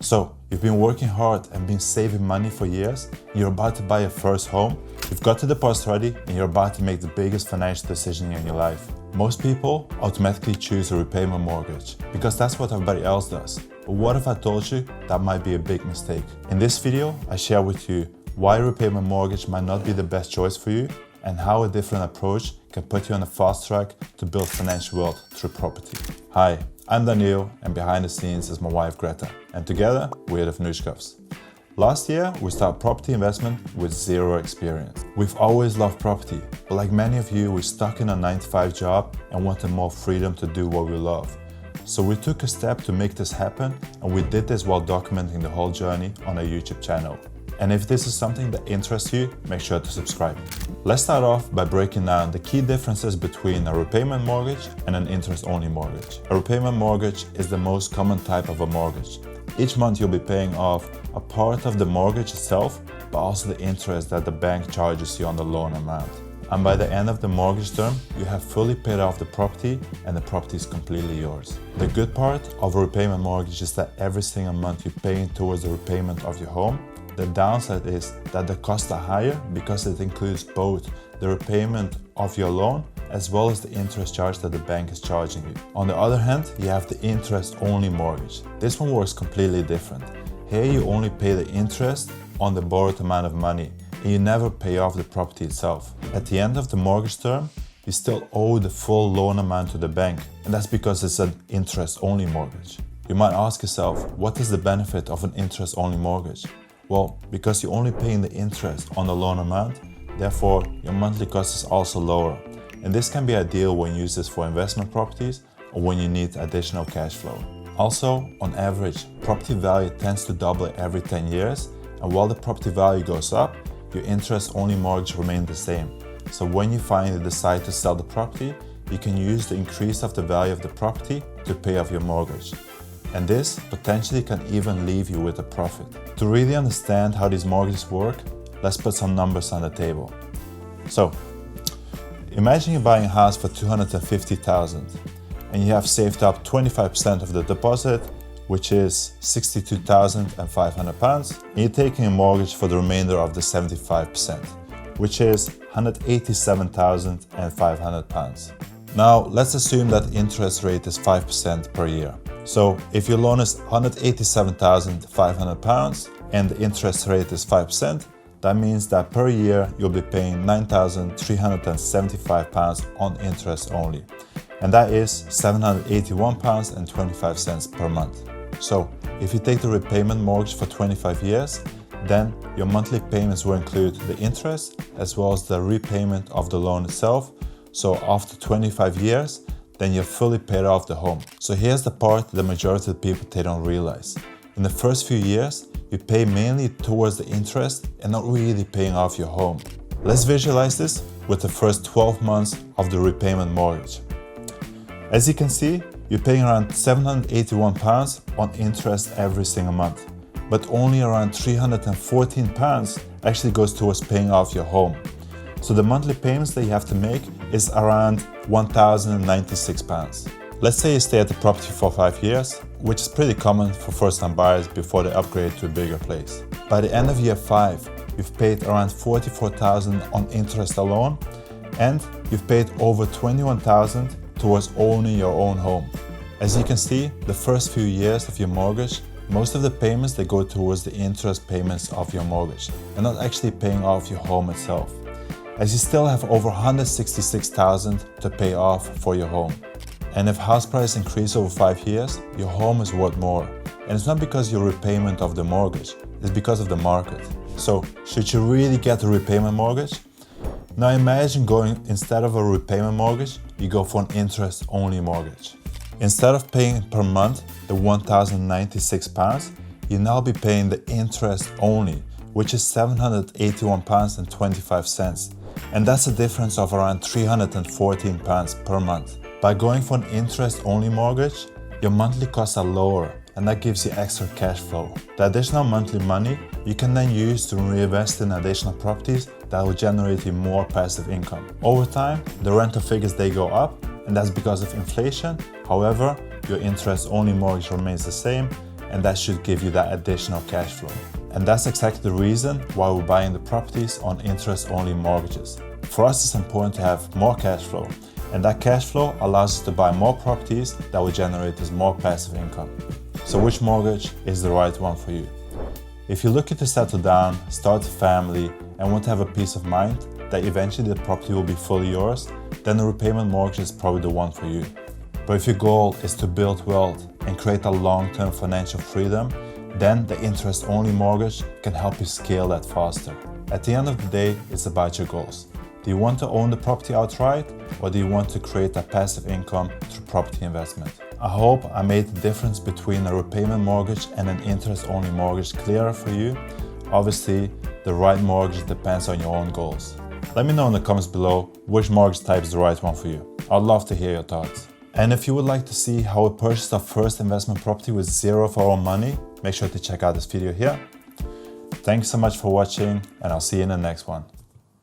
So, you've been working hard and been saving money for years, and you're about to buy your first home, you've got the deposit ready, and you're about to make the biggest financial decision in your life. Most people automatically choose a repayment mortgage, because that's what everybody else does. But what if I told you that might be a big mistake? In this video, I share with you why a repayment mortgage might not be the best choice for you, and how a different approach can put you on a fast track to build financial wealth through property. Hi, I'm Daniil, and behind the scenes is my wife Greta, and together we're the Vnoutchkovs. Last year we started property investment with zero experience. We've always loved property, but like many of you, we're stuck in a 9-to-5 job and wanted more freedom to do what we love. So we took a step to make this happen, and we did this while documenting the whole journey on our YouTube channel. And if this is something that interests you, make sure to subscribe. Let's start off by breaking down the key differences between a repayment mortgage and an interest-only mortgage. A repayment mortgage is the most common type of a mortgage. Each month you'll be paying off a part of the mortgage itself, but also the interest that the bank charges you on the loan amount. And by the end of the mortgage term, you have fully paid off the property and the property is completely yours. The good part of a repayment mortgage is that every single month you're paying towards the repayment of your home. The downside is that the costs are higher because it includes both the repayment of your loan as well as the interest charge that the bank is charging you. On the other hand, you have the interest-only mortgage. This one works completely different. Here you only pay the interest on the borrowed amount of money and you never pay off the property itself. At the end of the mortgage term, you still owe the full loan amount to the bank, and that's because it's an interest-only mortgage. You might ask yourself, what is the benefit of an interest-only mortgage? Well, because you're only paying the interest on the loan amount, therefore your monthly cost is also lower. And this can be ideal when you use this for investment properties or when you need additional cash flow. Also, on average, property value tends to double every 10 years, and while the property value goes up, your interest-only mortgage remains the same. So when you finally decide to sell the property, you can use the increase of the value of the property to pay off your mortgage. And this potentially can even leave you with a profit. To really understand how these mortgages work, let's put some numbers on the table. So, imagine you're buying a house for $250,000 and you have saved up 25% of the deposit, which is £62,500, and you're taking a mortgage for the remainder of the 75%, which is £187,500. Now, let's assume that the interest rate is 5% per year. So if your loan is £187,500 and the interest rate is 5%, that means that per year you'll be paying £9,375 on interest only. And that is £781.25 per month. So if you take the repayment mortgage for 25 years, then your monthly payments will include the interest as well as the repayment of the loan itself. So after 25 years, then you're fully paid off the home. So here's the part the majority of people they don't realize. In the first few years, you pay mainly towards the interest and not really paying off your home. Let's visualize this with the first 12 months of the repayment mortgage. As you can see, you're paying around £781 on interest every single month, but only around £314 actually goes towards paying off your home. So the monthly payments that you have to make is around £1,096. Let's say you stay at the property for 5 years, which is pretty common for first-time buyers before they upgrade to a bigger place. By the end of year 5, you've paid around $44,000 on interest alone, and you've paid over $21,000 towards owning your own home. As you can see, the first few years of your mortgage, most of the payments they go towards the interest payments of your mortgage, and not actually paying off your home itself, as you still have over $166,000 to pay off for your home. And if house price increase over 5 years, your home is worth more. And it's not because of your repayment of the mortgage, it's because of the market. So, should you really get a repayment mortgage? Now imagine instead of a repayment mortgage, you go for an interest-only mortgage. Instead of paying per month the £1,096, you now be paying the interest only, which is £781.25. And that's a difference of around £314 per month. By going for an interest-only mortgage, your monthly costs are lower, and that gives you extra cash flow. The additional monthly money you can then use to reinvest in additional properties that will generate you more passive income. Over time, the rental figures they go up, and that's because of inflation. However, your interest-only mortgage remains the same, and that should give you that additional cash flow. And that's exactly the reason why we're buying the properties on interest-only mortgages. For us, it's important to have more cash flow, and that cash flow allows us to buy more properties that will generate us more passive income. So which mortgage is the right one for you? If you're looking to settle down, start a family, and want to have a peace of mind that eventually the property will be fully yours, then the repayment mortgage is probably the one for you. But if your goal is to build wealth and create a long-term financial freedom, then the interest-only mortgage can help you scale that faster. At the end of the day, it's about your goals. Do you want to own the property outright, or do you want to create a passive income through property investment? I hope I made the difference between a repayment mortgage and an interest-only mortgage clearer for you. Obviously, the right mortgage depends on your own goals. Let me know in the comments below which mortgage type is the right one for you. I'd love to hear your thoughts. And if you would like to see how we purchased our first investment property with zero of our own money, make sure to check out this video here. Thanks so much for watching, and I'll see you in the next one.